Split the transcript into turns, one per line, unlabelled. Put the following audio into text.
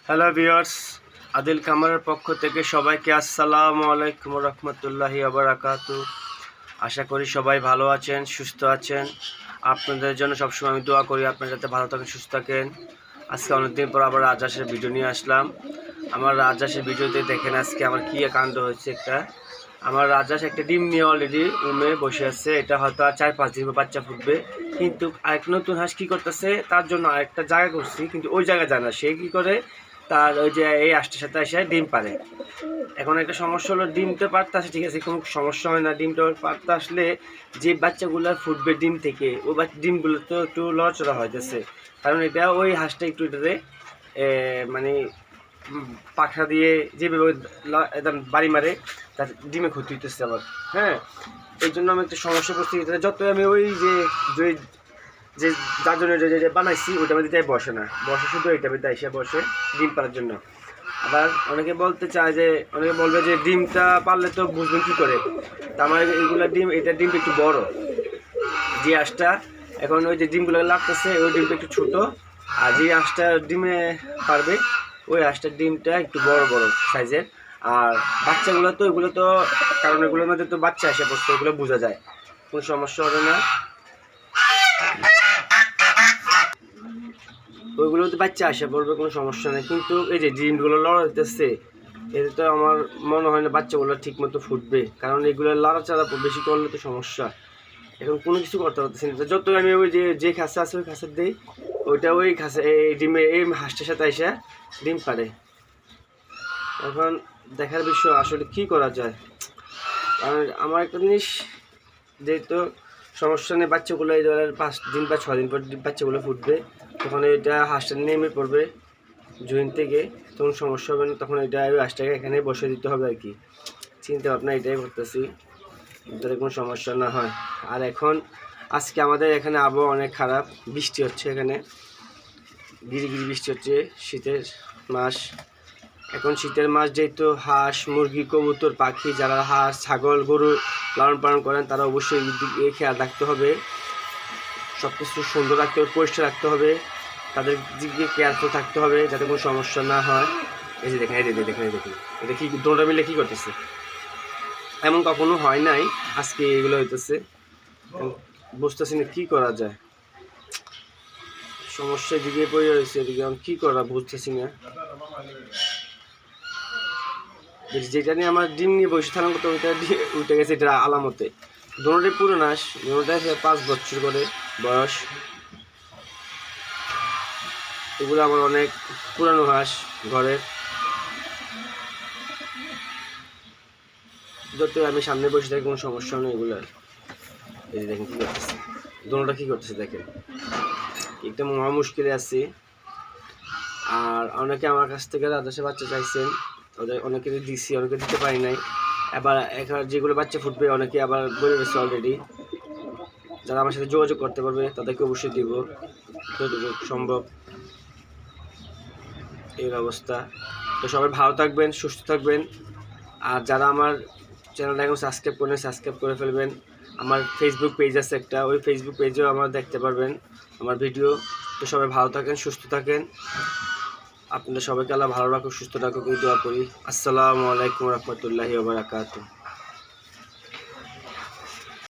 Hello viewers, Adil খামারের পক্ষ থেকে সবাইকে আসসালামু আলাইকুম রহমতুল্লাহি ওয়া বারাকাতুহু। আশা করি সবাই ভালো আছেন, সুস্থ আছেন। আপনাদের জন্য সবসময় আমি দোয়া করি আপনারা যাতে ভালো থাকেন, সুস্থ থাকেন। আজকে অনেকদিন পর আবার রাজহাঁসের ভিডিও নিয়ে আসলাম। আমার রাজহাঁসের ভিডিওতে দেখেন আজকে আমার কী কাণ্ড হয়েছে। আমার রাজহাঁস একটা ডিম নিয়ে অলরেডি উমে বসে আছে। এটা হয়তো আর 4-5 দিন বাচ্চা ফুটবে। কিন্তু আরেক নতুন হাঁস কী করতেছে, তার জন্য আরেকটা জায়গা করছি, কিন্তু ওই জায়গা যায় না। সে কী করে, তার ওই যে এই হাঁসটার সাথে এসে ডিম পারে। এখন একটা সমস্যা হলো, ডিমটা পারতে আসে ঠিক আছে, কোনো সমস্যা হয় না। ডিমটা পারতে আসলে যে বাচ্চাগুলো ফুটবে ডিম থেকে, ওই ডিমগুলো তো একটু লড়চড়া হইতেছে। কারণ এটা ওই হাঁসটা একটু এটাতে মানে পাখা দিয়ে যেভাবে একদম বাড়ি মারে, তার ডিমে ক্ষতি হইতেছে আবার। হ্যাঁ, এই জন্য আমি একটা সমস্যা করছি। যত আমি ওই যে যে যার জন্য যে বানাইছি ওইটা মধ্যে তাই বসে না, বসে শুধু এইটা মধ্যে এসে বসে ডিম পাড়ার জন্য। আবার অনেকে বলতে চায় যে, অনেকে বলবে যে ডিমটা পারলে তো বুঝবেন কী করে। তা আমার এইগুলা ডিম, এটা ডিমটা একটু বড়, যে হাঁসটা এখন ওই যে ডিমগুলো লাগতেছে ওই ডিমটা একটু ছোটো, আর যে হাঁসটা ডিমে পারবে ওই হাঁসটার ডিমটা একটু বড় বড় সাইজের। আর বাচ্চাগুলো তো ওইগুলো তো, কারণ এগুলোর মধ্যে তো বাচ্চা এসে পড়ছে, ওগুলো বোঝা যায়, কোনো সমস্যা হবে না। ওইগুলোতে বাচ্চা আসে পড়বে, কোনো সমস্যা নেই। কিন্তু এই যে ডিমগুলো লড়াইতেছে, এতে তো আমার মনে হয় না বাচ্চাগুলো ঠিক মতো ফুটবে, কারণ এগুলো লড়াচাড়া বেশি করলে তো সমস্যা। এখন কোনো কিছু করতে পারতেছি না। যত আমি ওই যে খাঁচা আছে ওই খাঁচার দিই, ওইটা ওই খাঁচা এই ডিমে এই হাঁসটার সাথে এসে ডিম পারে। এখন দেখার বিষয় আসলে কি করা যায়। কারণ আমার একটা জিনিস, যেহেতু সমস্যা নেই, বাচ্চাগুলো এই ধরেন 5 দিন বা 6 দিন পর বাচ্চাগুলো ফুটবে, তখন এটা হাঁসটা নেমে পড়বে জুইন থেকে, তখন সমস্যা হবে না। তখন এটা ওই হাঁসটাকে এখানে বসে দিতে হবে আর কি। চিন্তা ভাবনা এটাই করতেছি, যাতে কোনো সমস্যা না হয়। আর এখন আজকে আমাদের এখানে আবহাওয়া অনেক খারাপ, বৃষ্টি হচ্ছে, এখানে গিরিগিরি বৃষ্টি হচ্ছে। শীতের মাস, এখন শীতের মাস যেহেতু হাঁস, মুরগি, কবুতর, পাখি, যারা হাঁস, ছাগল, গরু লালন পালন করেন তারা অবশ্যই এই খেয়াল রাখতে হবে, সব কিছু সুন্দর রাখতে হবে, পরিষ্কার রাখতে হবে, তাদের দিকে কেয়ারফুল থাকতে হবে যাতে কোনো সমস্যা না হয়। এই যে দেখেন, দেখেন এটা কি দোটা মিলে কী করতেছে, এমন কখনো হয় নাই, আজকে এগুলো হইতেছে। বুঝতেছি না কী করা যায়, সমস্যা এদিকে পড়ে রয়েছে, এদিকে আমি কী করা বুঝতেছি না। যেটা নিয়ে আমার ডিম নিয়ে বসে থাকার মতো ওইটা দিয়ে উঠে গেছে, এটা আলামতে। দুটোটাই পুরনো হাঁস, দুটোটাই 5 বছর করে বয়স। এগুলো আমার অনেক পুরানো হাঁস ঘরের। যত আমি সামনে বসে থাকি কোনো সমস্যা নেই এগুলোর। এই যে দেখেন কী করতেছে, দুটোটা কী করতেছে দেখেন, একটা মহা মুশকিলে আছি। আর অনেকে আমার কাছ থেকে রাজহাঁসের বাচ্চা চাইছেন, ওদের অনেকেরই দিছি, অনেকে দিতে পারি নাই। আবার এখন যেগুলো বাচ্চা ফুটবে অনেকে আবার বলে গেছে অলরেডি, যারা আমার সাথে যোগাযোগ করতে পারবে তাদেরকে অবশ্যই দিব যতটুকু সম্ভব। এই অবস্থা। তো সবাই ভালো থাকবেন, সুস্থ থাকবেন। আর যারা আমার চ্যানেলটা এখন সাবস্ক্রাইব করেন, সাবস্ক্রাইব করে ফেলবেন। আমার ফেসবুক পেজ আছে একটা, ওই ফেসবুক পেজেও আমার দেখতে পারবেন আমার ভিডিও। তো সবাই ভালো থাকেন, সুস্থ থাকেন। আপনাদের সবাইকে আল্লাহ ভালো রাখুক, সুস্থ রাখুক, এই দোয়া করি। আসসালামু আলাইকুম রহমতুল্লাহি ওয়া বারাকাতুহু।